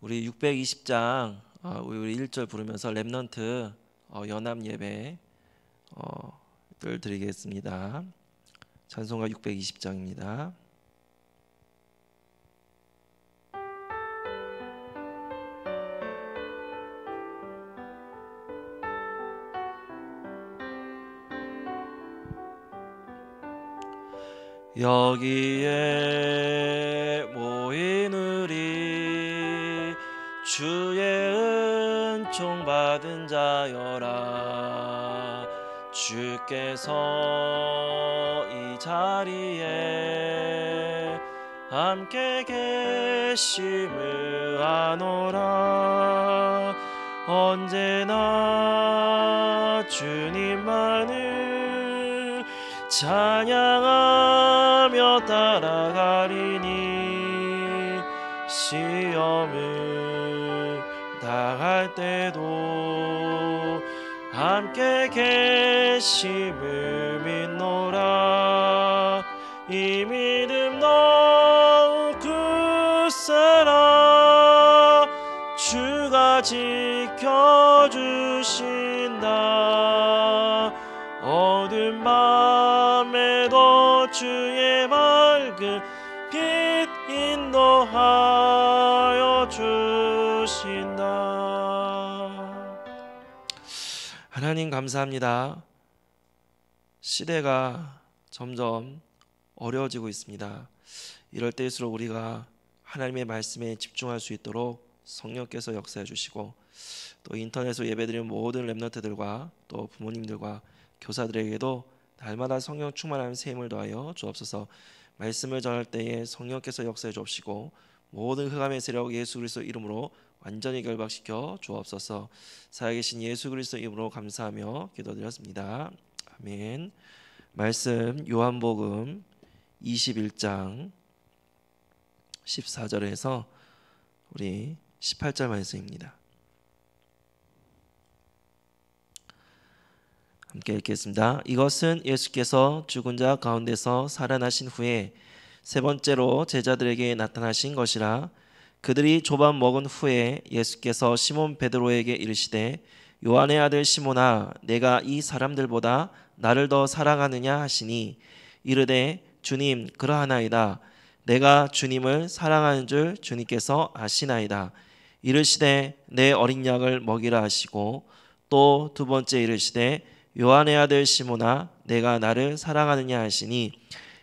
우리 620장 우리 1절 부르면서 렘넌트 연합 예배 를 드리겠습니다. 찬송가 620장입니다. 여기에 모인 우리 주의 은총 받은 자여라. 주께서 이 자리에 함께 계심을 아노라. 언제나 주님만을 찬양하며 따라가리니 시험을 당할 때도 함께 계심을 믿노라. 이 믿음 더욱 굳세라. 주가 지켜주신다. 어두운 밤에도 주의 맑은 빛 인도하여 주신다. 하나님 감사합니다. 시대가 점점 어려워지고 있습니다. 이럴 때일수록 우리가 하나님의 말씀에 집중할 수 있도록 성령께서 역사해 주시고, 또 인터넷으로 예배드리는 모든 렘넌트들과 또 부모님들과 교사들에게도 날마다 성령 충만한 세임을 더하여 주옵소서. 말씀을 전할 때에 성령께서 역사해 주옵시고, 모든 흑암의 세력 예수 그리스도 이름으로 완전히 결박시켜 주옵소서. 살아계신 예수 그리스도 이름으로 감사하며 기도드렸습니다. 아멘. 말씀 요한복음 21장 14절에서 우리 18절 말씀입니다. 함께 읽겠습니다. 이것은 예수께서 죽은 자 가운데서 살아나신 후에 세 번째로 제자들에게 나타나신 것이라. 그들이 조반 먹은 후에 예수께서 시몬 베드로에게 이르시되, 요한의 아들 시몬아, 내가 이 사람들보다 나를 더 사랑하느냐 하시니, 이르되 주님, 그러하나이다. 내가 주님을 사랑하는 줄 주님께서 아시나이다. 이르시되 내 어린 양을 먹이라 하시고, 또 두 번째 이르시되 요한의 아들 시몬아, 내가 나를 사랑하느냐 하시니,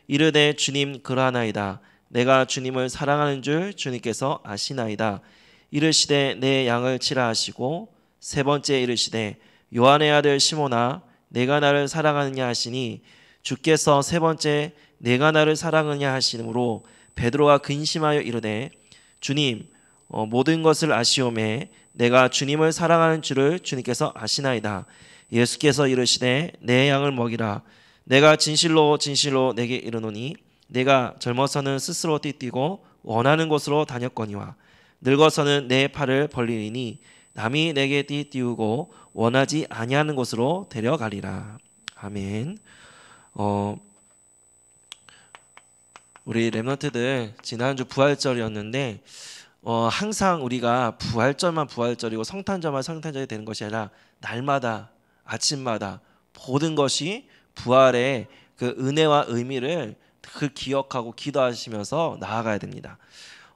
이르되 주님, 그러하나이다. 내가 주님을 사랑하는 줄 주님께서 아시나이다. 이르시되 내 양을 치라 하시고, 세 번째 이르시되 요한의 아들 시몬아, 내가 나를 사랑하느냐 하시니, 주께서 세 번째 내가 나를 사랑하느냐 하시므로 베드로가 근심하여 이르되, 주님, 모든 것을 아시오매 내가 주님을 사랑하는 줄을 주님께서 아시나이다. 예수께서 이르시되 내 양을 먹이라. 내가 진실로 진실로 내게 이르노니, 내가 젊어서는 스스로 띠뛰고 원하는 곳으로 다녔거니와 늙어서는 내 팔을 벌리리니 남이 내게 띠띠우고 원하지 아니하는 곳으로 데려가리라. 아멘. 우리 렘넌트들 지난주 부활절이었는데 항상 우리가 부활절만 부활절이고 성탄절만 성탄절이 되는 것이 아니라 날마다 아침마다 모든 것이 부활의 그 은혜와 의미를 기억하고 기도하시면서 나아가야 됩니다.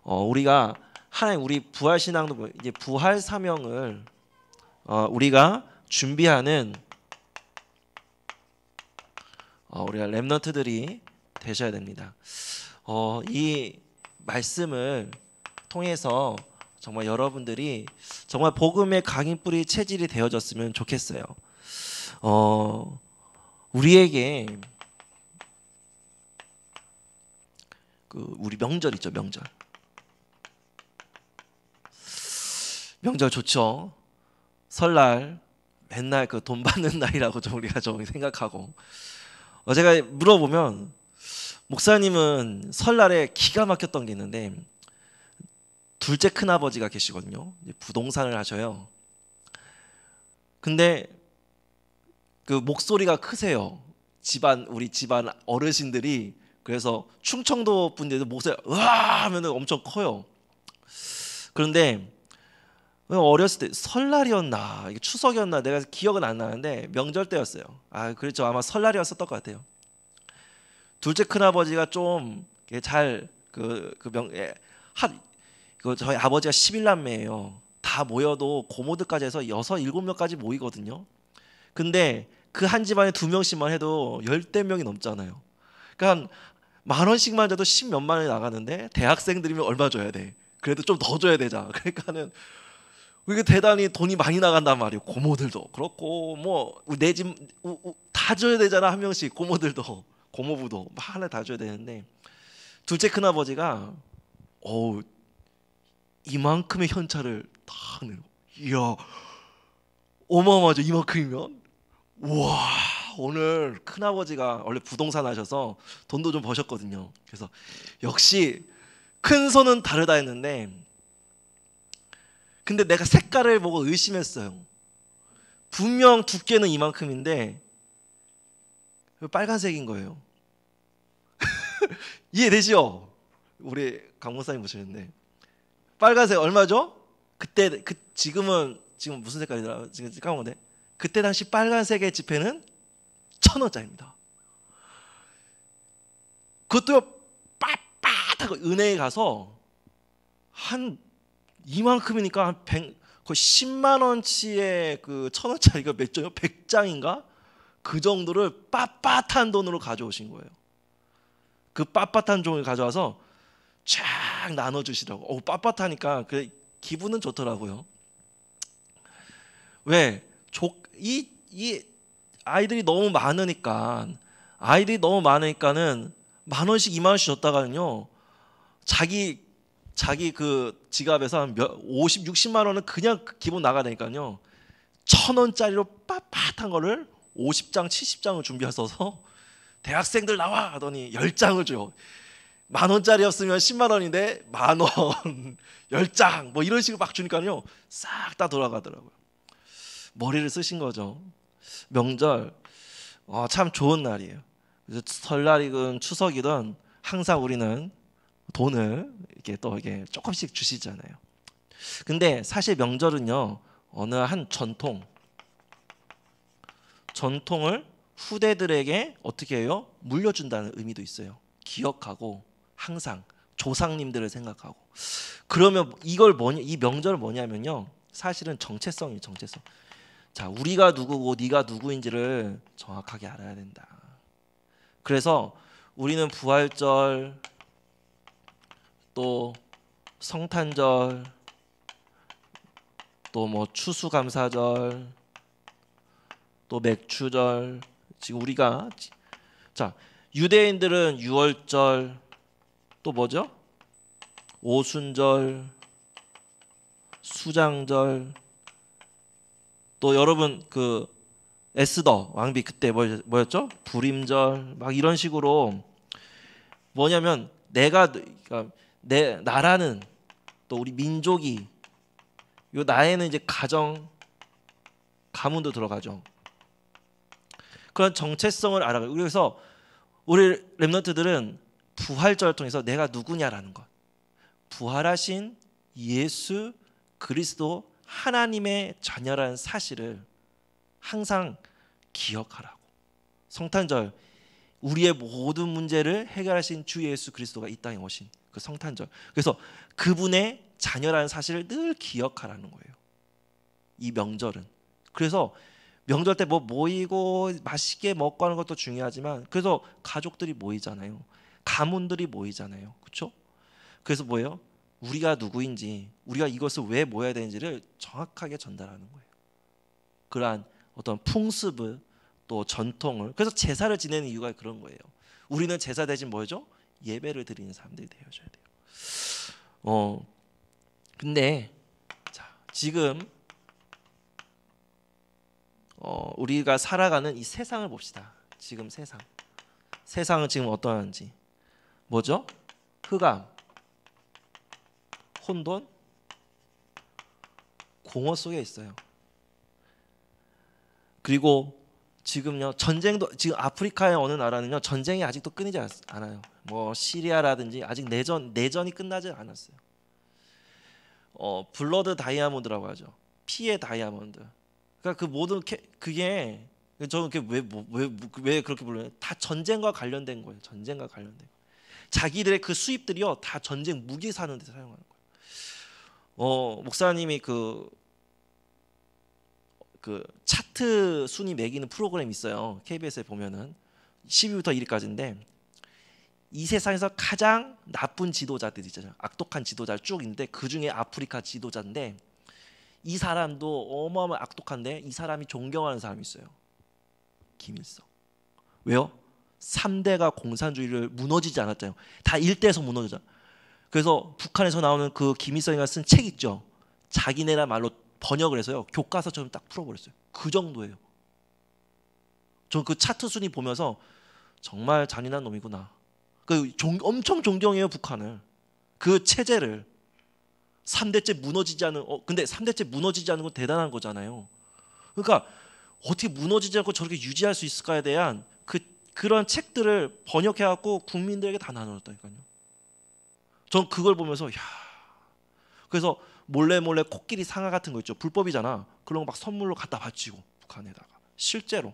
우리가 하나님 우리 부활 신앙도 이제 부활 사명을 우리가 준비하는 우리가 렘넌트들이 되셔야 됩니다. 이 말씀을 통해서 정말 여러분들이 정말 복음의 각인뿌리 체질이 되어졌으면 좋겠어요. 우리에게 우리 명절 있죠, 명절 좋죠. 설날 맨날 그 돈 받는 날이라고 좀 우리가 좀 생각하고, 제가 물어보면 목사님은 설날에 기가 막혔던 게 있는데, 둘째 큰아버지가 계시거든요. 부동산을 하셔요. 근데 그 목소리가 크세요. 우리 집안 어르신들이. 그래서 충청도 분들도 목소리 으아 하면 엄청 커요. 그런데 어렸을 때 설날이었나 이게 추석이었나 내가 기억은 안 나는데 명절 때였어요. 그렇죠. 아마 설날이었었던 것 같아요. 둘째 큰아버지가 좀 잘 저희 아버지가 11남매예요. 다 모여도 고모들까지 해서 6, 7명까지 모이거든요. 근데 그 한 집안에 2명씩만 해도 10대 명이 넘잖아요. 그러니까 10,000원씩만 줘도 10몇만 원이 나가는데 대학생들이면 얼마 줘야 돼? 그래도 좀 더 줘야 되잖아. 그러니까는 이게 대단히 돈이 많이 나간단 말이에요. 고모들도 그렇고 뭐 내 집 다 줘야 되잖아. 한 명씩 고모들도 고모부도 하나 다 줘야 되는데 둘째 큰아버지가 이만큼의 현찰을 다 내고 이야 어마어마하죠. 이만큼이면 우와 오늘 큰아버지가 원래 부동산 하셔서 돈도 좀 버셨거든요. 그래서 역시 큰 손은 다르다 했는데 근데 내가 색깔을 보고 의심했어요. 분명 두께는 이만큼인데 빨간색인 거예요. 이해되시죠? 우리 강 목사님 보시는데 빨간색 얼마죠? 그때 지금 무슨 색깔이더라? 지금 까먹었네. 그때 당시 빨간색의 지폐는 1,000원짜리입니다. 그것도 빳빳하고 은행에 가서 한 이만큼이니까 한 100, 거의 10만 원치의 그 1,000원짜리가 몇 장이요? 100장인가? 그 정도를 빳빳한 돈으로 가져오신 거예요. 그 빳빳한 종을 가져와서 쫙 나눠주시라고. 빳빳하니까 그 기분은 좋더라고요. 왜? 이 아이들이 너무 많으니까는 10,000원씩 20,000원씩 줬다가는요 자기 그 지갑에서 한 50, 60만 원은 그냥 기본 나가니까요 1,000원짜리로 빳빳한 거를 50장, 70장을 준비하셔서 대학생들 나와 하더니 10장을 줘요. 10,000원짜리였으면 10만 원인데 10,000원 10장 뭐 이런 식으로 막 주니까요 싹 다 돌아가더라고요. 머리를 쓰신 거죠. 명절 참 좋은 날이에요. 그래서 설날이든 추석이든 항상 우리는 돈을 이렇게 또 이게 조금씩 주시잖아요. 근데 사실 명절은요 어느 한 전통을 후대들에게 어떻게 해요? 물려준다는 의미도 있어요. 기억하고 항상 조상님들을 생각하고 그러면 이 명절은 뭐냐면요 사실은 정체성이에요. 정체성. 자, 우리가 누구고 네가 누구인지를 정확하게 알아야 된다. 그래서 우리는 부활절 또 성탄절 또 뭐 추수감사절 또 맥추절 지금 우리가 자 유대인들은 유월절 또 뭐죠? 오순절 수장절 또 여러분 그 에스더 왕비 그때 뭐였죠? 불임절 막 이런 식으로 뭐냐면 그러니까 내 나라는 또 우리 민족이 요 나에는 이제 가문도 들어가죠. 그런 정체성을 알아가요. 그래서 우리 렘넌트들은 부활절을 통해서 내가 누구냐라는 것, 부활하신 예수 그리스도 하나님의 자녀라는 사실을 항상 기억하라고. 성탄절 우리의 모든 문제를 해결하신 주 예수 그리스도가 이 땅에 오신 그 성탄절. 그래서 그분의 자녀라는 사실을 늘 기억하라는 거예요. 이 명절은. 그래서 명절 때 뭐 모이고 맛있게 먹고 하는 것도 중요하지만 그래서 가족들이 모이잖아요. 가문들이 모이잖아요. 그렇죠? 그래서 뭐예요? 우리가 누구인지 우리가 이것을 왜 모여야 되는지를 정확하게 전달하는 거예요. 그러한 어떤 풍습을 또 전통을 그래서 제사를 지내는 이유가 그런 거예요. 우리는 제사 대신 뭐죠? 예배를 드리는 사람들이 되어줘야 돼요. 근데 자, 지금 우리가 살아가는 이 세상을 봅시다. 지금 세상은 지금 어떠한지 뭐죠? 흑암, 혼돈, 공허 속에 있어요. 그리고 지금요 전쟁도 지금 아프리카의 어느 나라는요 전쟁이 아직도 끊이지 않아요. 뭐 시리아라든지 아직 내전이 끝나지 않았어요. 블러드 다이아몬드라고 하죠. 피의 다이아몬드. 그러니까 그 모든 그게 저는 왜 그렇게 불러요? 다 전쟁과 관련된 거예요. 전쟁과 관련된 거. 자기들의 그 수입들이요 다 전쟁 무기 사는 데 사용하는 거예요. 목사님이 그 차트 순위 매기는 프로그램 있어요. KBS에 보면은 10위부터 1위까지인데 이 세상에서 가장 나쁜 지도자들 있잖아요. 악독한 지도자 쭉 있는데 그 중에 아프리카 지도자인데 이 사람도 어마어마 악독한데 이 사람이 존경하는 사람이 있어요. 김일성. 왜요? 3대가 공산주의를 무너지지 않았잖아요. 다 일대에서 무너졌잖아요. 그래서 북한에서 나오는 그 김일성이가 쓴 책 있죠. 자기네라 말로 번역을 해서요. 교과서처럼 딱 풀어버렸어요. 그 정도예요. 저 그 차트 순위 보면서 정말 잔인한 놈이구나. 엄청 존경해요 북한을. 그 체제를 3대째 무너지지 않은 근데 3대째 무너지지 않은 건 대단한 거잖아요. 그러니까 어떻게 무너지지 않고 저렇게 유지할 수 있을까에 대한 그런 책들을 번역해 갖고 국민들에게 다 나눠줬다니까요. 전 그걸 보면서 그래서 몰래 코끼리 상아 같은 거 있죠. 불법이잖아. 그런 거 막 선물로 갖다 바치고 북한에다가 실제로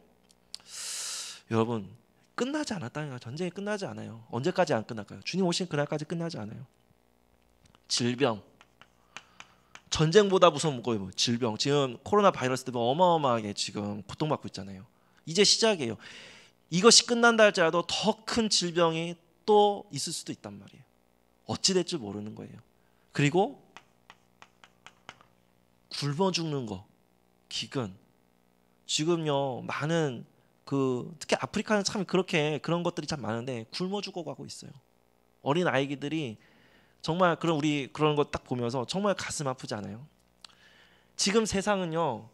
여러분 끝나지 않았다니까. 전쟁이 끝나지 않아요. 언제까지 안 끝날까요? 주님 오신 그날까지 끝나지 않아요. 질병 전쟁보다 무서운 거예요. 질병 지금 코로나 바이러스 때문에 어마어마하게 지금 고통받고 있잖아요. 이제 시작이에요. 이것이 끝난다 할지라도 더 큰 질병이 또 있을 수도 있단 말이에요. 어찌 될지 모르는 거예요. 그리고 굶어 죽는 거 기근 지금요 많은 특히 아프리카는 참 그런 것들이 참 많은데 굶어 죽어가고 있어요. 어린 아이들이 정말 그런 거 딱 보면서 정말 가슴 아프지 않아요? 지금 세상은요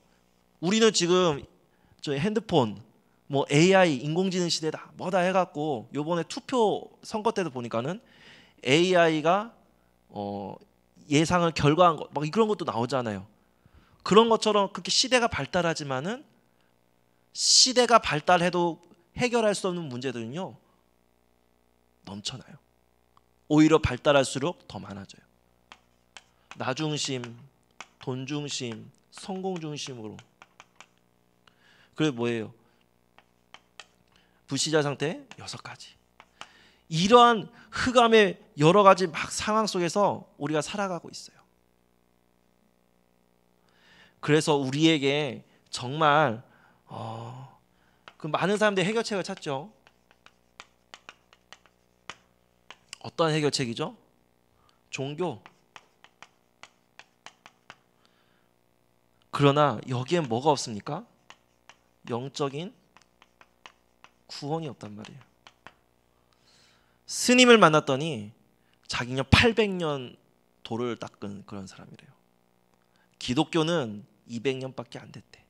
우리는 지금 저 핸드폰 뭐 AI 인공지능 시대다 뭐다 해갖고 요번에 투표 선거 때도 보니까는 AI가 예상을 결과한 거 막 그런 것도 나오잖아요. 그런 것처럼 그렇게 시대가 발달하지만은 시대가 발달해도 해결할 수 없는 문제들은요 넘쳐나요. 오히려 발달할수록 더 많아져요. 나 중심, 돈 중심, 성공 중심으로. 그게 뭐예요? 불시자 상태 6가지. 이러한 흑암의 여러 가지 막 상황 속에서 우리가 살아가고 있어요. 그래서 우리에게 정말 그 많은 사람들이 해결책을 찾죠. 어떤 해결책이죠? 종교. 그러나 여기엔 뭐가 없습니까? 영적인 구원이 없단 말이에요. 스님을 만났더니 자기는 800년 도를 닦은 그런 사람이래요. 기독교는 200년밖에 안 됐대.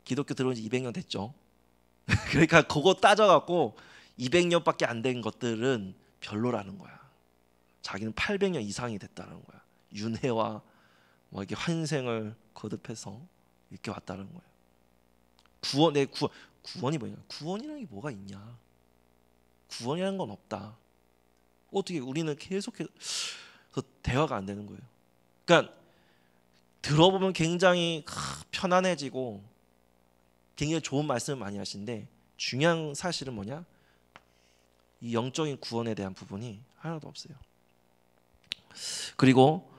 기독교 들어온 지 200년 됐죠. 그러니까 그거 따져갖고 200년밖에 안 된 것들은 별로라는 거야. 자기는 800년 이상이 됐다는 거야. 윤회와 뭐 이렇게 환생을 거듭해서 이렇게 왔다는 거예요. 구원이 뭐냐? 구원이라는 게 뭐가 있냐? 구원이라는 건 없다. 어떻게 우리는 계속해서 대화가 안 되는 거예요. 그러니까 들어보면 굉장히 편안해지고 굉장히 좋은 말씀을 많이 하시는데 중요한 사실은 뭐냐? 이 영적인 구원에 대한 부분이 하나도 없어요. 그리고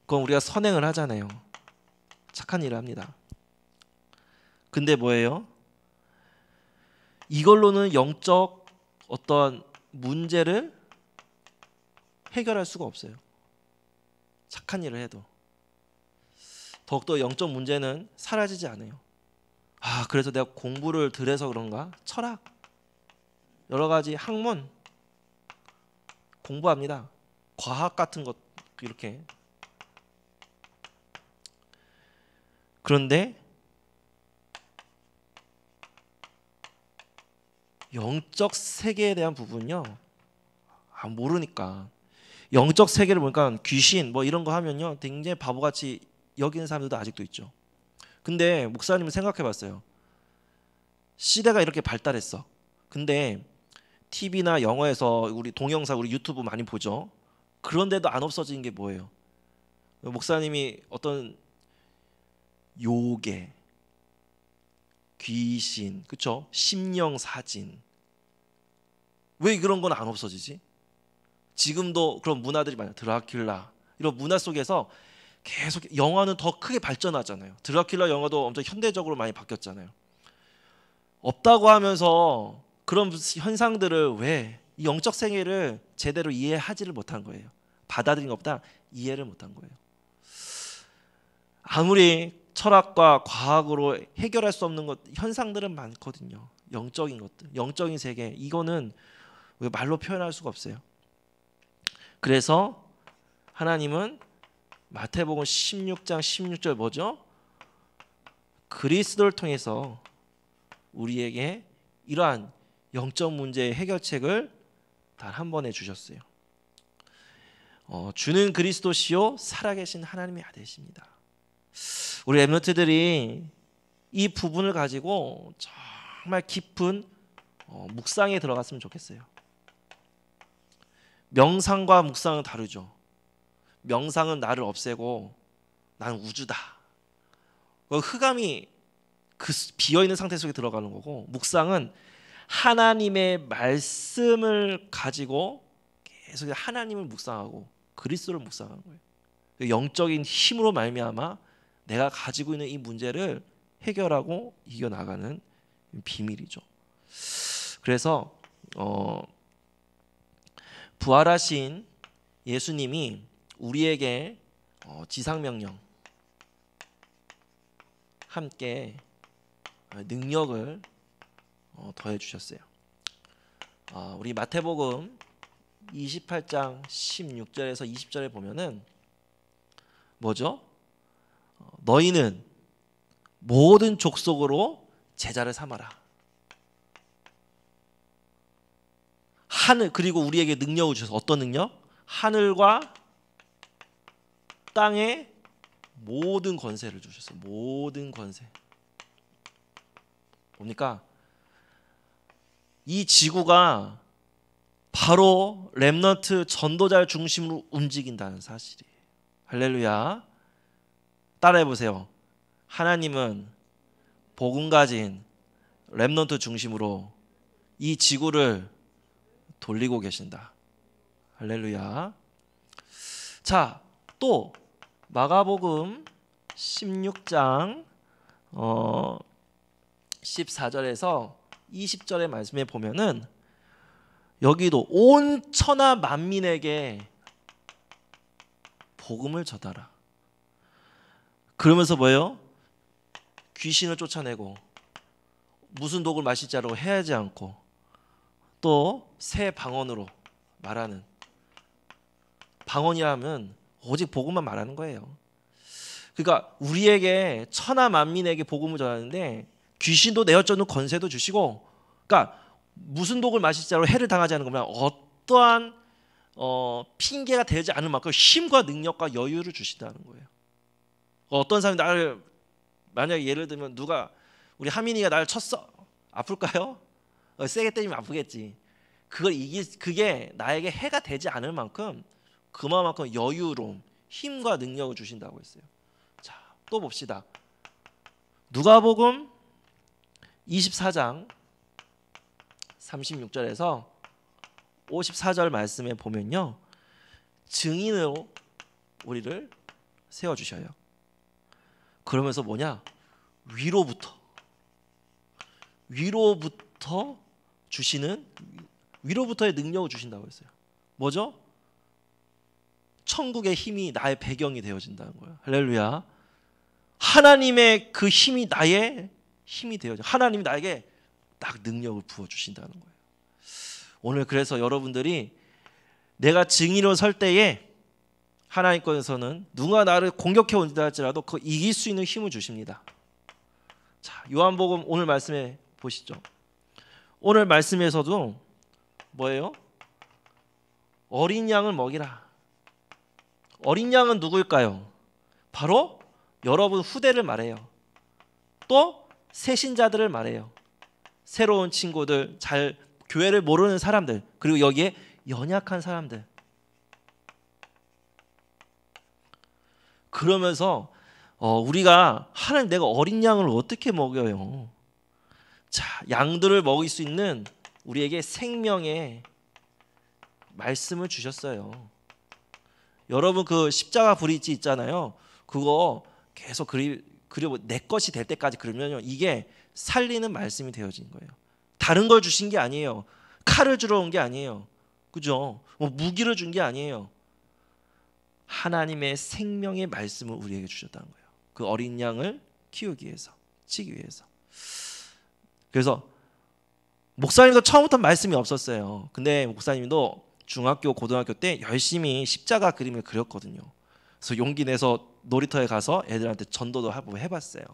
그건 우리가 선행을 하잖아요. 착한 일을 합니다. 근데 뭐예요? 이걸로는 영적 어떤 문제를 해결할 수가 없어요. 착한 일을 해도 더욱더 영적 문제는 사라지지 않아요. 그래서 내가 공부를 덜 해서 그런가? 철학 여러 가지 학문 공부합니다. 과학 같은 것 이렇게. 그런데 영적 세계에 대한 부분요 모르니까. 영적 세계를 보니까 귀신 뭐 이런 거 하면요 굉장히 바보같이 여기는 사람들도 아직도 있죠. 근데 목사님은 생각해봤어요. 시대가 이렇게 발달했어. 근데 TV나 영화에서 우리 동영상 우리 유튜브 많이 보죠. 그런데도 안 없어지는 게 뭐예요? 목사님이 어떤 요괴, 귀신, 그렇죠? 심령 사진, 왜 그런 건 안 없어지지? 지금도 그런 문화들이 많아요. 드라큘라 이런 문화 속에서 계속 영화는 더 크게 발전하잖아요. 드라큘라 영화도 엄청 현대적으로 많이 바뀌었잖아요. 없다고 하면서 그런 현상들을 왜 이 영적 세계를 제대로 이해하지를 못한 거예요. 받아들인 것보다 이해를 못한 거예요. 아무리 철학과 과학으로 해결할 수 없는 것 현상들은 많거든요. 영적인 것들, 영적인 세계, 이거는 왜 말로 표현할 수가 없어요. 그래서 하나님은 마태복음 16장 16절 뭐죠? 그리스도를 통해서 우리에게 이러한 영적 문제의 해결책을 단 한 번에 주셨어요. 주는 그리스도시요 살아계신 하나님의 아들이십니다. 우리 랩런트들이 이 부분을 가지고 정말 깊은 묵상에 들어갔으면 좋겠어요. 명상과 묵상은 다르죠. 명상은 나를 없애고 나는 우주다, 흑암이 그 비어있는 상태 속에 들어가는 거고, 묵상은 하나님의 말씀을 가지고 계속 하나님을 묵상하고 그리스도를 묵상하는 거예요. 영적인 힘으로 말미암아 내가 가지고 있는 이 문제를 해결하고 이겨나가는 비밀이죠. 그래서 부활하신 예수님이 우리에게 지상명령 함께 능력을 더해 주셨어요. 우리 마태복음 28장 16절에서 20절에 보면은 뭐죠? 너희는 모든 족속으로 제자를 삼아라. 하늘, 그리고 우리에게 능력을 주셔서, 어떤 능력? 하늘과 땅의 모든 권세를 주셨어요. 모든 권세. 뭡니까? 이 지구가 바로 렘넌트 전도자를 중심으로 움직인다는 사실이에요. 할렐루야. 따라해 보세요. 하나님은 복음 가진 렘넌트 중심으로 이 지구를 돌리고 계신다. 할렐루야. 자, 또 마가복음 16장 14절에서 20절의 말씀에 보면은 여기도 온 천하 만민에게 복음을 전하라. 그러면서 뭐예요? 귀신을 쫓아내고 무슨 독을 마실 자로 해하지 않고 또 새 방언으로 말하는, 방언이라면 오직 복음만 말하는 거예요. 그러니까 우리에게 천하 만민에게 복음을 전하는데 귀신도 내어쫓는 권세도 주시고, 그러니까 무슨 독을 마실 자로 해를 당하지 않는 거면 어떠한 핑계가 되지 않을 만큼 힘과 능력과 여유를 주신다는 거예요. 어떤 사람이 나를, 만약에 예를 들면 누가, 우리 하민이가 나를 쳤어, 아플까요? 세게 때리면 아프겠지. 그게 나에게 해가 되지 않을 만큼 그만큼 여유로움, 힘과 능력을 주신다고 했어요. 자, 또 봅시다. 누가복음 24장 36절에서 54절 말씀에 보면요, 증인으로 우리를 세워주셔요. 그러면서 뭐냐? 위로부터 주시는, 위로부터의 능력을 주신다고 했어요. 뭐죠? 천국의 힘이 나의 배경이 되어진다는 거예요. 할렐루야. 하나님의 그 힘이 나의 힘이 되어져. 하나님이 나에게 딱 능력을 부어주신다는 거예요. 오늘 그래서 여러분들이 내가 증인으로 설 때에 하나님께서는 누가 나를 공격해 온다 할지라도 그 이길 수 있는 힘을 주십니다. 자, 요한복음 오늘 말씀에 보시죠. 오늘 말씀에서도 뭐예요? 어린 양을 먹이라. 어린 양은 누구일까요? 바로 여러분 후대를 말해요. 또 새신자들을 말해요. 새로운 친구들, 잘 교회를 모르는 사람들, 그리고 여기에 연약한 사람들. 그러면서 우리가 하나님 내가 어린 양을 어떻게 먹여요? 자, 양들을 먹일 수 있는 우리에게 생명의 말씀을 주셨어요. 여러분 그 십자가 브릿지 있잖아요. 그거 계속 그려 내 것이 될 때까지 그러면요 이게 살리는 말씀이 되어진 거예요. 다른 걸 주신 게 아니에요. 칼을 주러 온 게 아니에요. 그죠? 뭐 무기를 준 게 아니에요. 하나님의 생명의 말씀을 우리에게 주셨다는 거예요. 그 어린 양을 키우기 위해서, 치기 위해서. 그래서 목사님도 처음부터 말씀이 없었어요. 근데 목사님도 중학교, 고등학교 때 열심히 십자가 그림을 그렸거든요. 그래서 용기 내서 놀이터에 가서 애들한테 전도도 하고 해봤어요.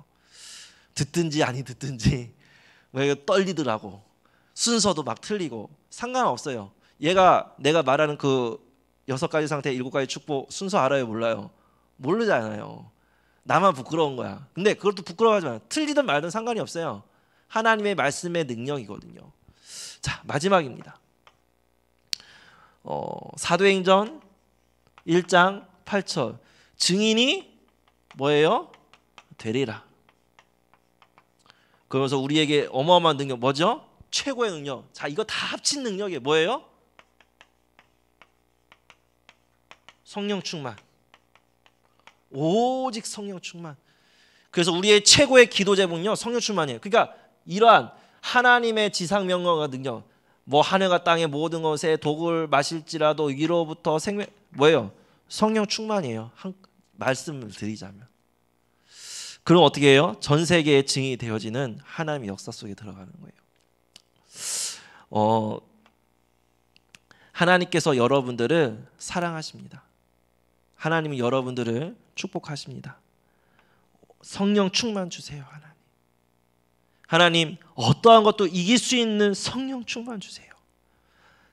듣든지 아니 듣든지 왜 떨리더라고. 순서도 막 틀리고 상관없어요. 얘가 내가 말하는 그 6가지 상태, 7가지 축복 순서 알아요, 몰라요? 모르잖아요. 나만 부끄러운 거야. 근데 그것도 부끄러워하지 마. 틀리든 말든 상관이 없어요. 하나님의 말씀의 능력이거든요. 자, 마지막입니다. 사도행전 1장 8절 증인이 뭐예요? 되리라. 그러면서 우리에게 어마어마한 능력 뭐죠? 최고의 능력. 자, 이거 다 합친 능력이 뭐예요? 성령 충만. 오직 성령 충만. 그래서 우리의 최고의 기도 제목은요 성령 충만이에요. 그러니까 이러한 하나님의 지상 명령과 능력, 뭐 하늘과 땅의 모든 것에 독을 마실지라도 위로부터 생명 뭐예요? 성령 충만이에요. 말씀을 드리자면. 그럼 어떻게 해요? 전 세계의 증인이 되어지는 하나님의 역사 속에 들어가는 거예요. 하나님께서 여러분들을 사랑하십니다. 하나님은 여러분들을 축복하십니다. 성령 충만 주세요. 하나님 어떠한 것도 이길 수 있는 성령 충만 주세요.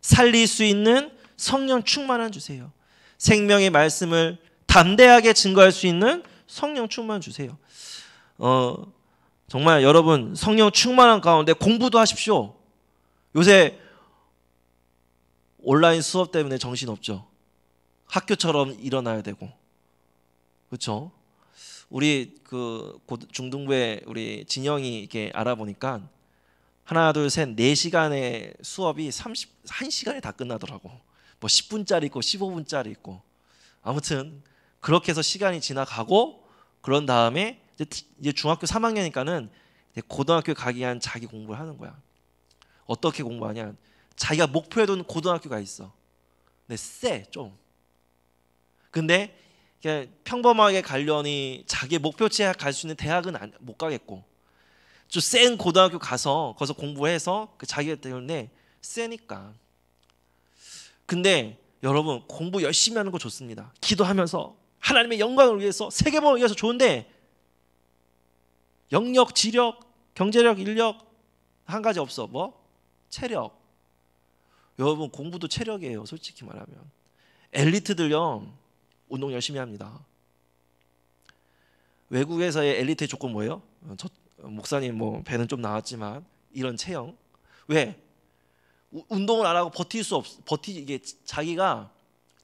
살릴 수 있는 성령 충만한 주세요. 생명의 말씀을 담대하게 증거할 수 있는 성령 충만 주세요. 정말 여러분 성령 충만한 가운데 공부도 하십시오. 요새 온라인 수업 때문에 정신없죠. 학교처럼 일어나야 되고, 그렇죠? 우리 그 중등부에 우리 진영이 이렇게 알아보니까 하나 둘 셋 4시간의 수업이 1시간에 다 끝나더라고. 뭐 10분짜리 있고 15분짜리 있고. 아무튼 그렇게 해서 시간이 지나가고 그런 다음에 이제 중학교 3학년이니까는 고등학교 가기 위한 자기 공부를 하는 거야. 어떻게 공부하냐? 자기가 목표에 둔 고등학교가 있어. 근데 쎄 좀. 근데 그냥 평범하게 가려니 자기 목표치에 갈 수 있는 대학은 못 가겠고 좀 센 고등학교 가서 거기서 공부해서 그 자기가 때문에 세니까. 근데 여러분 공부 열심히 하는 거 좋습니다. 기도하면서 하나님의 영광을 위해서 세계복음을 위해서 좋은데 영역, 지력, 경제력, 인력 한 가지 없어. 뭐? 체력. 여러분 공부도 체력이에요. 솔직히 말하면. 엘리트들요 운동 열심히 합니다. 외국에서의 엘리트의 조건 뭐예요? 저 목사님 뭐 배는 좀 나왔지만 이런 체형. 왜? 운동을 안 하고 이게 자기가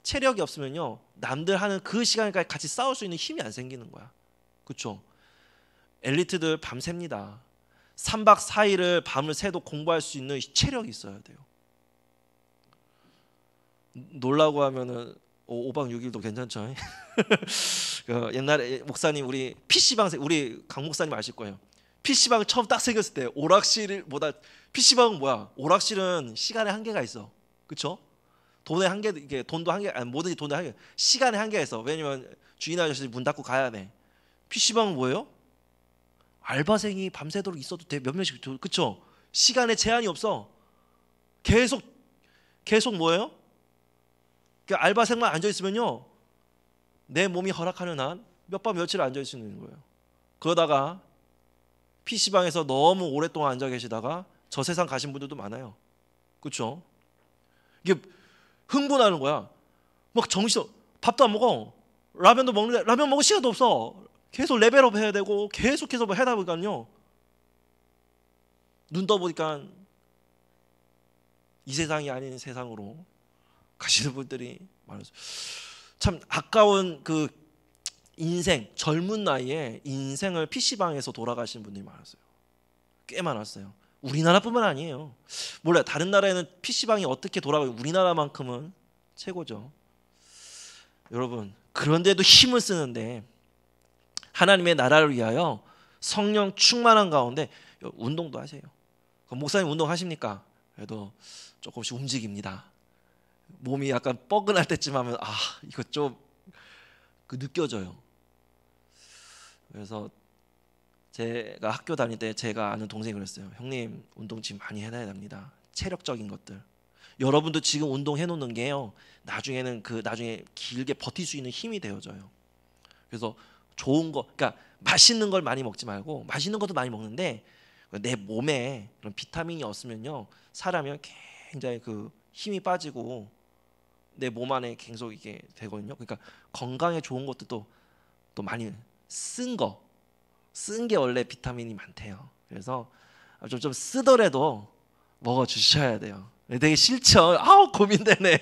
체력이 없으면요 남들 하는 그 시간까지 같이 싸울 수 있는 힘이 안 생기는 거야. 그렇죠? 엘리트들 밤 셉니다. 3박 4일을 밤을 새도 공부할 수 있는 체력이 있어야 돼요. 놀라고 하면은 5박 6일도 괜찮죠. 그 옛날에 목사님 우리 PC방 우리 강 목사님 아실 거예요. PC방 처음 딱 생겼을 때 오락실보다 PC방은 뭐야? 오락실은 시간에 한계가 있어. 그렇죠? 돈의 한계 이게 돈도 한계 아니 뭐든지 돈의 한계 시간의 한계가 있어. 왜냐면 주인 아저씨 문 닫고 가야 돼. PC방은 뭐예요? 알바생이 밤새도록 있어도 돼. 몇 명씩 그렇죠? 시간에 제한이 없어. 계속 뭐예요? 그 알바생만 앉아 있으면요 내 몸이 허락하는 한 몇 밤 며칠 앉아 있을 수 있는 거예요. 그러다가 PC방에서 너무 오랫동안 앉아 계시다가 저 세상 가신 분들도 많아요. 그렇죠? 이게 흥분하는 거야. 막 정신 밥도 안 먹어. 라면도 먹는데 라면 먹을 시간도 없어. 계속 레벨업 해야 되고 계속해서 뭐 해다 보니까요 눈 떠보니까 이 세상이 아닌 세상으로 가시는 분들이 많아서 참 아까운 그 인생 젊은 나이에 인생을 PC방에서 돌아가신 분들이 많았어요. 꽤 많았어요. 우리나라뿐만 아니에요. 몰라요. 다른 나라에는 PC방이 어떻게 돌아가요. 우리나라만큼은 최고죠. 여러분, 그런데도 힘을 쓰는데 하나님의 나라를 위하여 성령 충만한 가운데 운동도 하세요. 목사님 운동하십니까? 그래도 조금씩 움직입니다. 몸이 약간 뻐근할 때쯤 하면 이거 좀 느껴져요. 그래서 제가 학교 다닐 때 제가 아는 동생이 그랬어요. 형님 운동 지금 많이 해놔야 됩니다. 체력적인 것들. 여러분도 지금 운동해 놓는 게요. 나중에는 나중에 길게 버틸 수 있는 힘이 되어져요. 그래서 좋은 거, 그러니까 맛있는 걸 많이 먹지 말고 맛있는 것도 많이 먹는데 내 몸에 그런 비타민이 없으면요 사람이 굉장히 힘이 빠지고 내 몸 안에 계속 이게 되거든요. 그러니까 건강에 좋은 것도 또 많이 쓴 게 원래 비타민이 많대요. 그래서 좀 쓰더라도 먹어 주셔야 돼요. 되게 싫죠. 고민되네.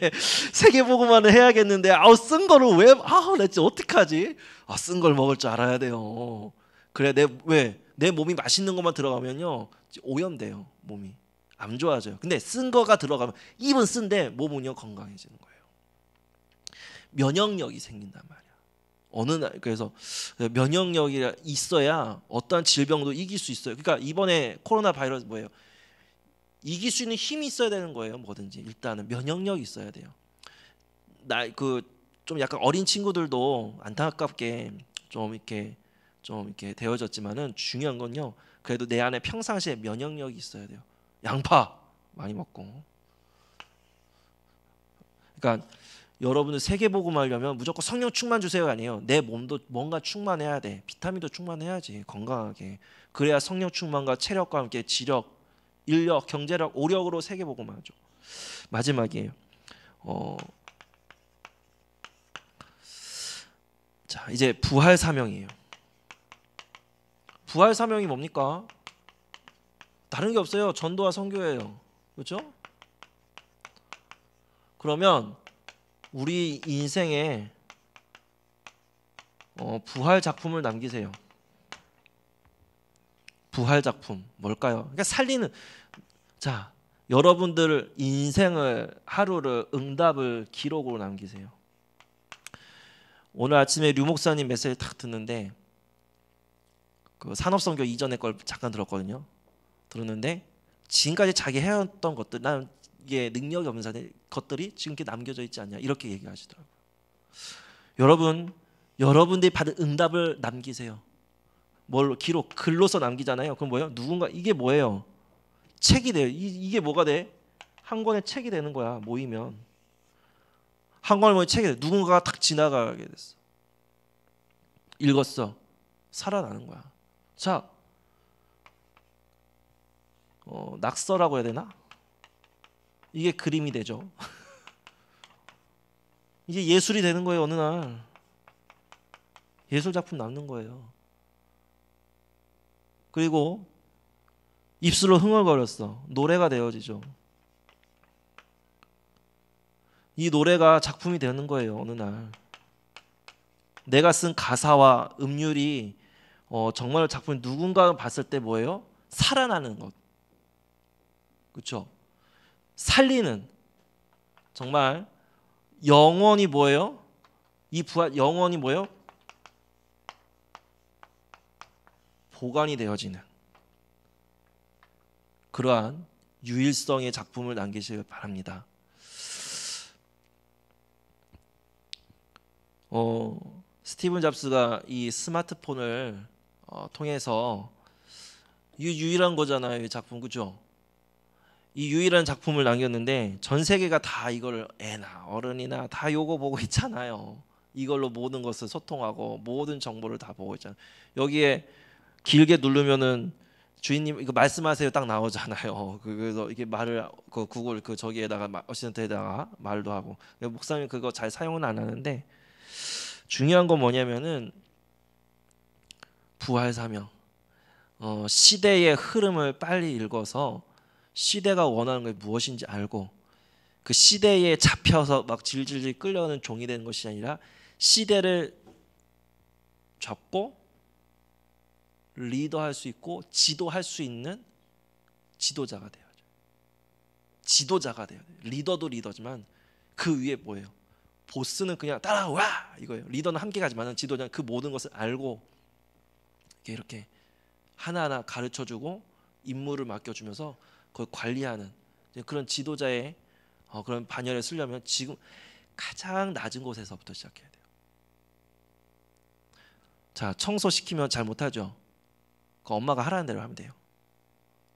세계복음화를 해야겠는데 쓴 거를 왜 나 진짜 어떡하지? 쓴 걸 먹을 줄 알아야 돼요. 그래 내 몸이 맛있는 것만 들어가면요 오염돼요. 몸이 안 좋아져요. 근데 쓴 거가 들어가면 입은 쓴데 몸은요 건강해지는 거예요. 면역력이 생긴단 말이야. 그래서 면역력이 있어야 어떠한 질병도 이길 수 있어요. 그러니까 이번에 코로나 바이러스 뭐예요? 이길 수 있는 힘이 있어야 되는 거예요. 뭐든지 일단은 면역력이 있어야 돼요. 좀 약간 어린 친구들도 안타깝게 좀 이렇게 되어졌지만은 중요한 건요. 그래도 내 안에 평상시에 면역력이 있어야 돼요. 양파 많이 먹고. 그러니까 여러분들 세계복음 하려면 무조건 성령 충만 주세요가 아니에요. 내 몸도 뭔가 충만해야 돼. 비타민도 충만해야지 건강하게. 그래야 성령 충만과 체력과 함께 지력, 인력, 경제력, 오력으로 세계복음 하죠. 마지막이에요. 자 이제 부활 사명이에요. 부활 사명이 뭡니까? 다른 게 없어요. 전도와 선교예요. 그렇죠? 그러면 우리 인생에 부활 작품을 남기세요. 부활 작품 뭘까요? 그러니까 살리는 여러분들 인생을 하루를 응답을 기록으로 남기세요. 오늘 아침에 류 목사님 메시지 딱 듣는데 산업선교 이전에 걸 잠깐 들었거든요. 들었는데 지금까지 자기 해왔던 것들 나는 이게 능력이 없는 사람들 것들이 지금 이렇게 남겨져 있지 않냐 이렇게 얘기하시더라고요. 여러분들이 받은 응답을 남기세요. 뭘로 기록 글로서 남기잖아요. 그럼 뭐예요? 누군가 이게 뭐예요? 책이 돼요. 이게 뭐가 돼? 한 권의 책이 되는 거야. 모이면 한 권의 책이 돼. 누군가가 딱 지나가게 됐어. 읽었어. 살아나는 거야. 자, 낙서라고 해야 되나? 이게 그림이 되죠. 이게 예술이 되는 거예요. 어느 날 예술 작품 남는 거예요. 그리고 입술로 흥얼거렸어. 노래가 되어지죠. 이 노래가 작품이 되는 거예요. 어느 날 내가 쓴 가사와 음률이 정말 작품 누군가 봤을 때 뭐예요? 살아나는 것. 그렇죠? 살리는 정말 영원히 뭐예요? 이 부활 영원히 뭐예요? 보관이 되어지는 그러한 유일성의 작품을 남기시길 바랍니다. 스티븐 잡스가 이 스마트폰을 통해서 유일한 거잖아요. 이 작품 그죠? 이 유일한 작품을 남겼는데 전 세계가 다 이걸 애나 어른이나 다 요거 보고 있잖아요. 이걸로 모든 것을 소통하고 모든 정보를 다 보고 있잖아요. 여기에 길게 누르면은 주인님 이거 말씀하세요 딱 나오잖아요. 그래서 이게 말을 구글 저기에다가 어시스턴트에다가 말도 하고 목사님 그거 잘 사용은 안 하는데 중요한 건 뭐냐면은 부활 사명 시대의 흐름을 빨리 읽어서 시대가 원하는 게 무엇인지 알고 그 시대에 잡혀서 막 질질질 끌려가는 종이 되는 것이 아니라 시대를 잡고 리더할 수 있고 지도할 수 있는 지도자가 돼야죠. 지도자가 돼야 돼요. 리더도 리더지만 그 위에 뭐예요? 보스는 그냥 따라와 이거예요. 리더는 함께 가지만 지도자는 그 모든 것을 알고 이렇게 하나하나 가르쳐주고 임무를 맡겨주면서 그걸 관리하는 그런 지도자의 그런 반열에 쓰려면 지금 가장 낮은 곳에서부터 시작해야 돼요. 자, 청소시키면 잘 못하죠. 그 엄마가 하라는 대로 하면 돼요.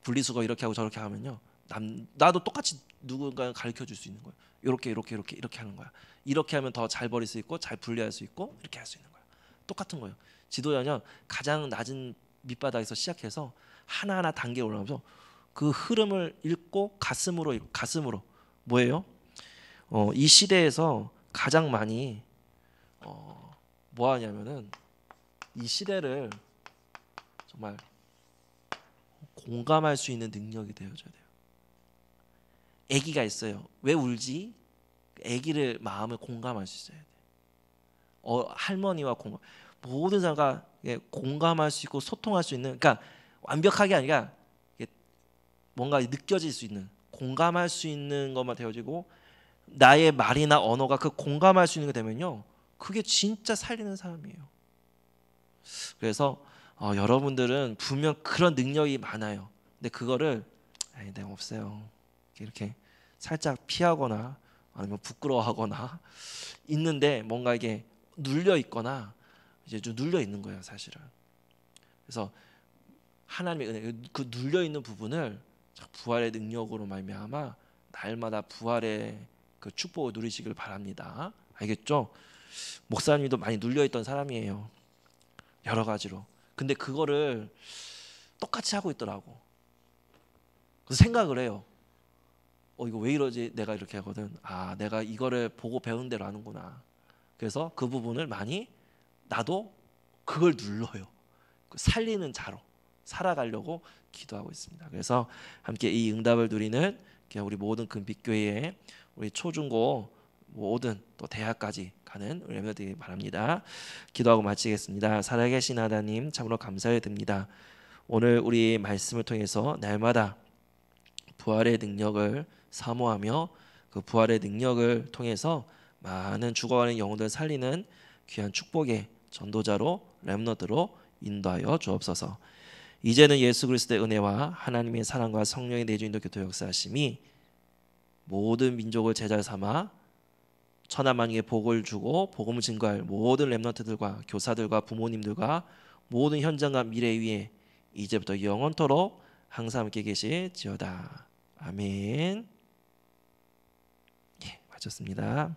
분리수거 이렇게 하고 저렇게 하면요, 나도 똑같이 누군가 가르쳐 줄 수 있는 거예요. 이렇게 하는 거야. 이렇게 하면 더 잘 버릴 수 있고 잘 분리할 수 있고 이렇게 할 수 있는 거야. 똑같은 거예요. 지도자는 가장 낮은 밑바닥에서 시작해서 하나하나 단계 올라가면서 그 흐름을 읽고 가슴으로 뭐예요? 이 시대에서 가장 많이 뭐 하냐면은 이 시대를 정말 공감할 수 있는 능력이 되어줘야 돼요. 아기가 있어요. 왜 울지? 아기를 마음을 공감할 수 있어야 돼요. 할머니와 모든 사람과 공감할 수 있고 소통할 수 있는, 그러니까 완벽하게 아니라 뭔가 느껴질 수 있는, 공감할 수 있는 것만 되어지고 나의 말이나 언어가 그 공감할 수 있는 게 되면요, 그게 진짜 살리는 사람이에요. 그래서 여러분들은 분명 그런 능력이 많아요. 근데 그거를 내가 없어요, 이렇게 살짝 피하거나 아니면 부끄러워하거나 있는데 뭔가 이게 눌려 있거나 이제 좀 눌려 있는 거예요, 사실은. 그래서 하나님의 은혜, 그 눌려 있는 부분을 부활의 능력으로 말미암아 날마다 부활의 그 축복을 누리시길 바랍니다. 알겠죠? 목사님도 많이 눌려 있던 사람이에요, 여러 가지로. 근데 그거를 똑같이 하고 있더라고. 그래서 생각을 해요. 이거 왜 이러지? 내가 이렇게 하거든. 내가 이거를 보고 배운 대로 하는구나. 그래서 그 부분을 많이 나도 그걸 눌러요. 살리는 자로 살아가려고 기도하고 있습니다. 그래서 함께 이 응답을 누리는 우리 모든 금빛교회에 우리 초중고 모든 또 대학까지 가는 우리 멤버들이 바랍니다. 기도하고 마치겠습니다. 살아계신 하나님, 참으로 감사를 드립니다. 오늘 우리 말씀을 통해서 날마다 부활의 능력을 사모하며 그 부활의 능력을 통해서 많은 죽어가는 영혼들을 살리는 귀한 축복의 전도자로, 렘넌트로 인도하여 주옵소서. 이제는 예수 그리스도의 은혜와 하나님의 사랑과 성령의 내주인도 교토 역사하심이 모든 민족을 제자 삼아 천하만국에 복을 주고 복음을 증거할 모든 렘넌트들과 교사들과 부모님들과 모든 현장과 미래 위에 이제부터 영원토록 항상 함께 계실지어다. 아멘. 마쳤습니다.